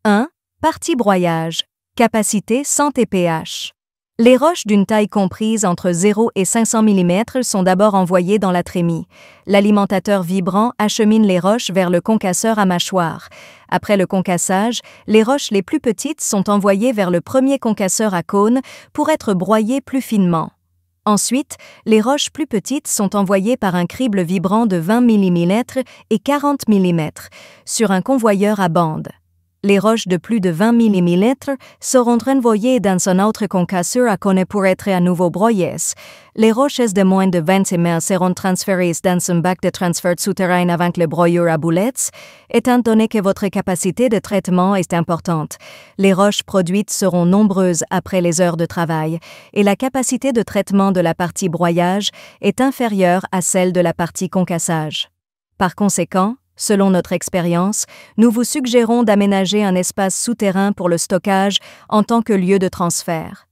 1. Partie broyage. Capacité 100 TPH. Les roches d'une taille comprise entre 0 et 500 mm sont d'abord envoyées dans la trémie. L'alimentateur vibrant achemine les roches vers le concasseur à mâchoire. Après le concassage, les roches les plus petites sont envoyées vers le premier concasseur à cône pour être broyées plus finement. Ensuite, les roches plus petites sont envoyées par un crible vibrant de 20 mm et 40 mm sur un convoyeur à bande. Les roches de plus de 20 mm seront renvoyées dans un autre concasseur à cône pour être à nouveau broyées. Les roches de moins de 20 mm seront transférées dans un bac de transfert souterrain avant le broyeur à boulettes, étant donné que votre capacité de traitement est importante. Les roches produites seront nombreuses après les heures de travail et la capacité de traitement de la partie broyage est inférieure à celle de la partie concassage. Par conséquent, selon notre expérience, nous vous suggérons d'aménager un espace souterrain pour le stockage en tant que lieu de transfert.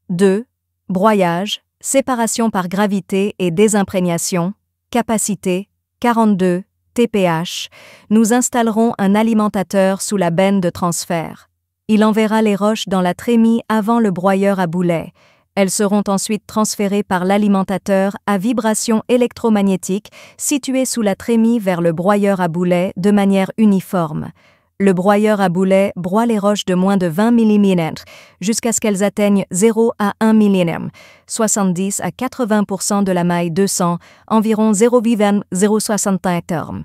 2. Broyage, séparation par gravité et désimprégnation, capacité 42 TPH. Nous installerons un alimentateur sous la benne de transfert. Il enverra les roches dans la trémie avant le broyeur à boulet. Elles seront ensuite transférées par l'alimentateur à vibration électromagnétique situé sous la trémie vers le broyeur à boulet de manière uniforme. Le broyeur à boulet broie les roches de moins de 20 mm jusqu'à ce qu'elles atteignent 0 à 1 mm, 70 à 80% de la maille 200, environ 0,061 termes.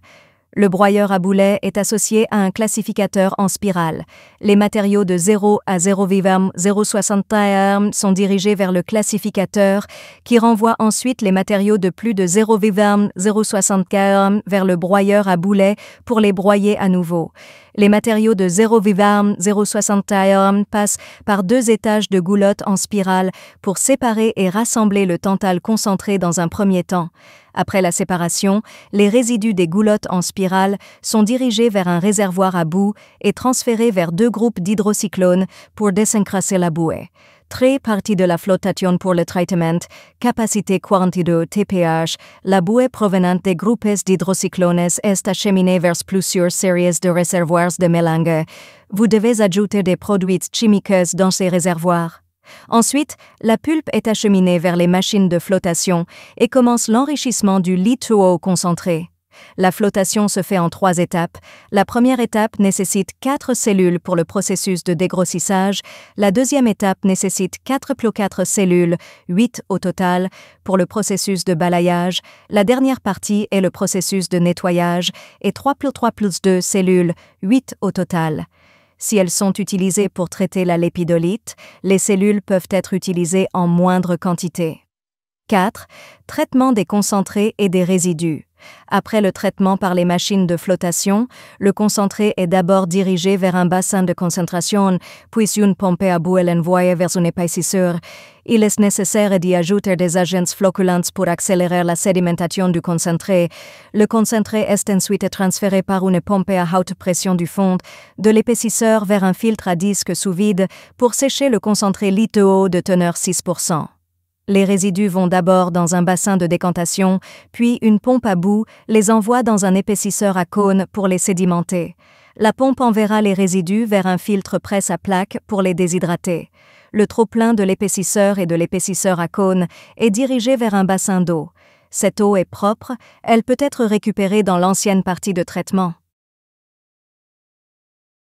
Le broyeur à boulet est associé à un classificateur en spirale. Les matériaux de 0 à 0,061 sont dirigés vers le classificateur qui renvoie ensuite les matériaux de plus de 0,061 vers le broyeur à boulet pour les broyer à nouveau. Les matériaux de 0,061 passent par 2 étages de goulotte en spirale pour séparer et rassembler le tantale concentré dans un premier temps. Après la séparation, les résidus des goulottes en spirale sont dirigés vers un réservoir à boue et transférés vers 2 groupes d'hydrocyclones pour désencrasser la bouée. Très partie de la flottation pour le traitement, capacité 42 TPH, la bouée provenant des groupes d'hydrocyclones est acheminée vers plusieurs séries de réservoirs de mélange. Vous devez ajouter des produits chimiques dans ces réservoirs. Ensuite, la pulpe est acheminée vers les machines de flottation et commence l'enrichissement du litho concentré. La flottation se fait en 3 étapes. La première étape nécessite 4 cellules pour le processus de dégrossissage. La deuxième étape nécessite 4 + 4 cellules, 8 au total, pour le processus de balayage. La dernière partie est le processus de nettoyage et 3 + 3 + 2 cellules, 8 au total. Si elles sont utilisées pour traiter la lépidolite, les cellules peuvent être utilisées en moindre quantité. 4. Traitement des concentrés et des résidus. Après le traitement par les machines de flottation, le concentré est d'abord dirigé vers un bassin de concentration, puis une pompe à boue est envoyée vers un épaississeur. Il est nécessaire d'y ajouter des agents flocculants pour accélérer la sédimentation du concentré. Le concentré est ensuite transféré par une pompe à haute pression du fond de l'épaississeur vers un filtre à disque sous vide pour sécher le concentré litho de teneur 6%. Les résidus vont d'abord dans un bassin de décantation, puis une pompe à boue les envoie dans un épaississeur à cône pour les sédimenter. La pompe enverra les résidus vers un filtre presse à plaque pour les déshydrater. Le trop-plein de l'épaississeur et de l'épaississeur à cône est dirigé vers un bassin d'eau. Cette eau est propre, elle peut être récupérée dans l'ancienne partie de traitement.